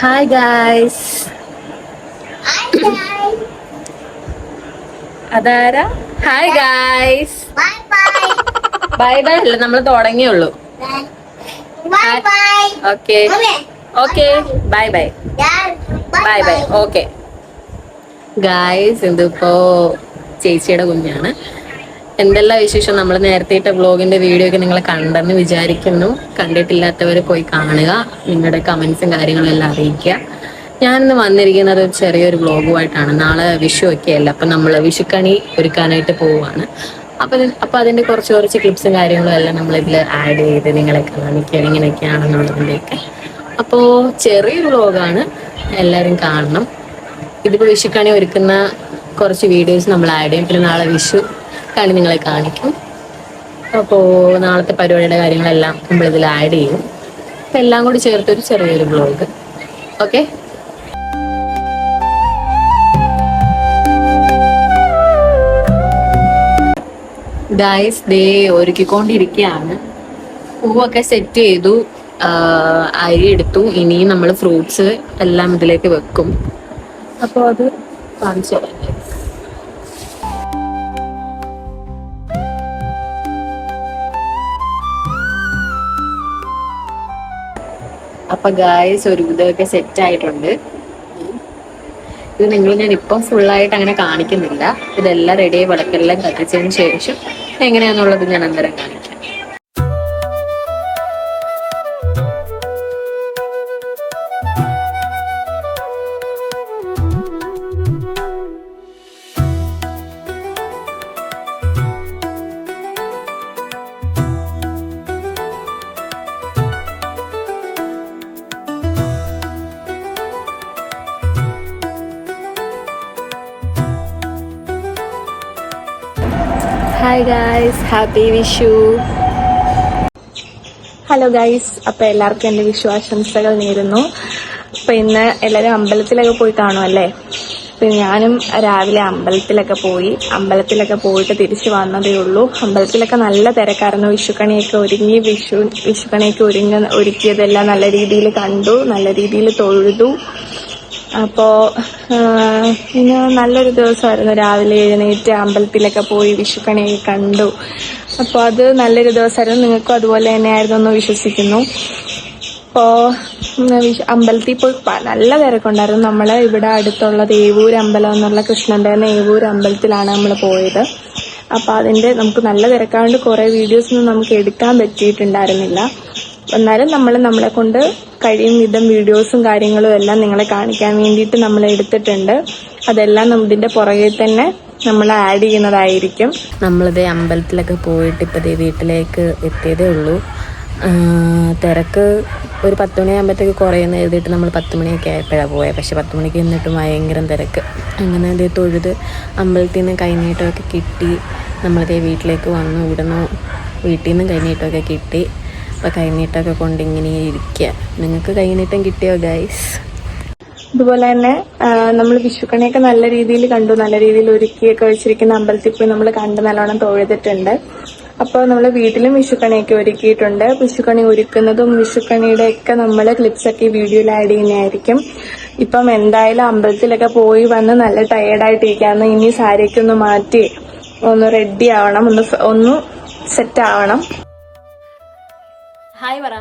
Hi guys. അതാരാ? Hi guys. Bye bye അല്ല, നമ്മൾ തുടങ്ങിയുള്ളൂ. Okay okay, bye bye bye bye. Okay guys, ഇതിപ്പോ ചേച്ചിയുടെ കുഞ്ഞാണ്. എന്തെല്ലാം വിശേഷം? നമ്മൾ നേരത്തെ ഇട്ട വ്ളോഗിന്റെ വീഡിയോ ഒക്കെ നിങ്ങൾ കണ്ടെന്ന് വിചാരിക്കുന്നു. കണ്ടിട്ടില്ലാത്തവർ പോയി കാണുക. നിങ്ങളുടെ കമന്റ്സും കാര്യങ്ങളും എല്ലാം അറിയിക്കുക. ഞാനിന്ന് വന്നിരിക്കുന്നത് ചെറിയൊരു വ്ളോഗുമായിട്ടാണ്. നാളെ വിഷു ഒക്കെയല്ല, അപ്പൊ നമ്മൾ വിഷുക്കണി ഒരുക്കാനായിട്ട് പോവുകയാണ്. അപ്പൊ അതിന്റെ കുറച്ച് ക്ലിപ്സും കാര്യങ്ങളും എല്ലാം നമ്മൾ ഇതിൽ ആഡ് ചെയ്ത് നിങ്ങളെ കാണിക്കുക, ഇങ്ങനെയൊക്കെയാണെന്നുള്ളതിന്റെയൊക്കെ. അപ്പോ ചെറിയൊരു വ്ളോഗാണ്, എല്ലാരും കാണണം. ഇതിപ്പോ വിഷുക്കണി ഒരുക്കുന്ന കുറച്ച് വീഡിയോസ് നമ്മൾ ആഡ് ചെയ്യും. പിന്നെ നാളെ വിഷു കണി നിങ്ങളെ കാണിക്കും. അപ്പോൾ നാളത്തെ പരിപാടിയുടെ കാര്യങ്ങളെല്ലാം നമ്മളിതിൽ ആഡ് ചെയ്യും. അപ്പം എല്ലാം കൂടി ചേർത്തൊരു ചെറിയൊരു വ്ളോഗ്. ഓക്കെ. ഗായ്സ്, ദേ ഒരുക്കിക്കൊണ്ടിരിക്കുകയാണ്. പൂവൊക്കെ സെറ്റ് ചെയ്തു, അരി എടുത്തു. ഇനിയും നമ്മൾ ഫ്രൂട്ട്സ് എല്ലാം ഇതിലേക്ക് വെക്കും. അപ്പോൾ അത് കാണിച്ചു തരാം. അപ്പൊ ഗായ്സ്, ഒരു ഇതൊക്കെ സെറ്റ് ആയിട്ടുണ്ട്. ഇത് ഞാൻ ഇപ്പം ഫുള്ളായിട്ട് അങ്ങനെ കാണിക്കുന്നില്ല. ഇതെല്ലാം റെഡിയായി വിളക്കെല്ലാം കത്തിച്ചതിന് ശേഷം എങ്ങനെയാന്നുള്ളത് ഞാൻ അന്നേരം കാണിക്കാം. Hi guys, happy Vishu. Hello guys, അപ്പൊ എല്ലാവർക്കും എന്റെ വിഷു ആശംസകൾ നേരുന്നു. അപ്പൊ ഇന്ന് എല്ലാവരും അമ്പലത്തിലൊക്കെ പോയി കാണുമല്ലേ? അപ്പൊ ഞാനും രാവിലെ അമ്പലത്തിലൊക്കെ പോയിട്ട് തിരിച്ചു വന്നതേ ഉള്ളൂ. അമ്പലത്തിലൊക്കെ നല്ല തിരക്കായിരുന്നു. വിഷുക്കണിയൊക്കെ ഒരുങ്ങി, വിഷുക്കണിയൊക്കെ ഒരുക്കിയതെല്ലാം നല്ല രീതിയിൽ കണ്ടു, നല്ല രീതിയിൽ തൊഴുതു. അപ്പോ ഇന്ന് നല്ലൊരു ദിവസമായിരുന്നു. രാവിലെ എഴുന്നേറ്റ് അമ്പലത്തിലൊക്കെ പോയി വിഷുക്കണിയൊക്കെ കണ്ടു. അപ്പോൾ അത് നല്ലൊരു ദിവസമായിരുന്നു. നിങ്ങൾക്കും അതുപോലെ തന്നെയായിരുന്നു എന്ന് വിശ്വസിക്കുന്നു. അപ്പോൾ അമ്പലത്തിൽ പോയി നല്ല തിരക്കുണ്ടായിരുന്നു. നമ്മൾ ഇവിടെ അടുത്തുള്ള ഏവൂർ അമ്പലം എന്നുള്ള കൃഷ്ണന്റെ ഏവൂർ അമ്പലത്തിലാണ് നമ്മൾ പോയത്. അപ്പോൾ അതിന്റെ നമുക്ക് നല്ല തിരക്കാണ്ട് കുറേ വീഡിയോസൊന്നും നമുക്ക് എടുക്കാൻ പറ്റിയിട്ടുണ്ടായിരുന്നില്ല. എന്നാലും നമ്മളെ കൊണ്ട് കഴിയും വിധം വീഡിയോസും കാര്യങ്ങളും എല്ലാം നിങ്ങളെ കാണിക്കാൻ വേണ്ടിയിട്ട് നമ്മൾ എടുത്തിട്ടുണ്ട്. അതെല്ലാം ഇതിന്റെ പുറകെ തന്നെ നമ്മൾ ആഡ് ചെയ്യുന്നതായിരിക്കും. നമ്മളിത് അമ്പലത്തിലൊക്കെ പോയിട്ട് ഇപ്പം വീട്ടിലേക്ക് എത്തിയതേ ഉള്ളൂ. തിരക്ക് ഒരു 10 മണിയാകുമ്പോഴത്തേക്ക് കുറയുന്ന എഴുതിയിട്ട് നമ്മൾ 10 മണിയൊക്കെ ആയപ്പോഴാണ് പോയത്. പക്ഷെ 10 മണിക്ക് നിന്നിട്ട് ഭയങ്കര തിരക്ക്. അങ്ങനെ ഇത് തൊഴുത് അമ്പലത്തിൽ നിന്ന് കൈനീട്ടമൊക്കെ കിട്ടി. നമ്മളിതേ വീട്ടിലേക്ക് വന്നു. ഇവിടുന്ന് വീട്ടിൽ നിന്ന് കൈനീട്ടമൊക്കെ കിട്ടി. അപ്പം കൈനീട്ടമൊക്കെ കൊണ്ട് ഇങ്ങനെ ഇരിക്കുക. നിങ്ങൾക്ക് കൈനീട്ടം കിട്ടിയോ ഗൈസ്? അതുപോലെ തന്നെ നമ്മൾ വിഷുക്കണിയൊക്കെ നല്ല രീതിയിൽ കണ്ടു. നല്ല രീതിയിൽ ഒരുക്കിയൊക്കെ വെച്ചിരിക്കുന്ന അമ്പലത്തിൽ പോയി നമ്മൾ കണ്ട് നല്ലോണം തൊഴുതിട്ടുണ്ട്. അപ്പോൾ നമ്മൾ വീട്ടിലും വിഷുക്കണിയൊക്കെ ഒരുക്കിയിട്ടുണ്ട്. വിഷുക്കണി ഒരുക്കുന്നതും വിഷുക്കണിയുടെ ഒക്കെ നമ്മൾ ക്ലിപ്സൊക്കെ ഈ വീഡിയോയിൽ ആഡ് ചെയ്യുന്നതായിരിക്കും. ഇപ്പം എന്തായാലും അമ്പലത്തിലൊക്കെ പോയി വന്ന് നല്ല ടയേർഡായിട്ടിരിക്കാന്ന്. ഇനി സാരിയൊക്കെ ഒന്ന് മാറ്റി ഒന്ന് റെഡി ആവണം, ഒന്ന് സെറ്റ് ആവണം. ഹായ് പറ.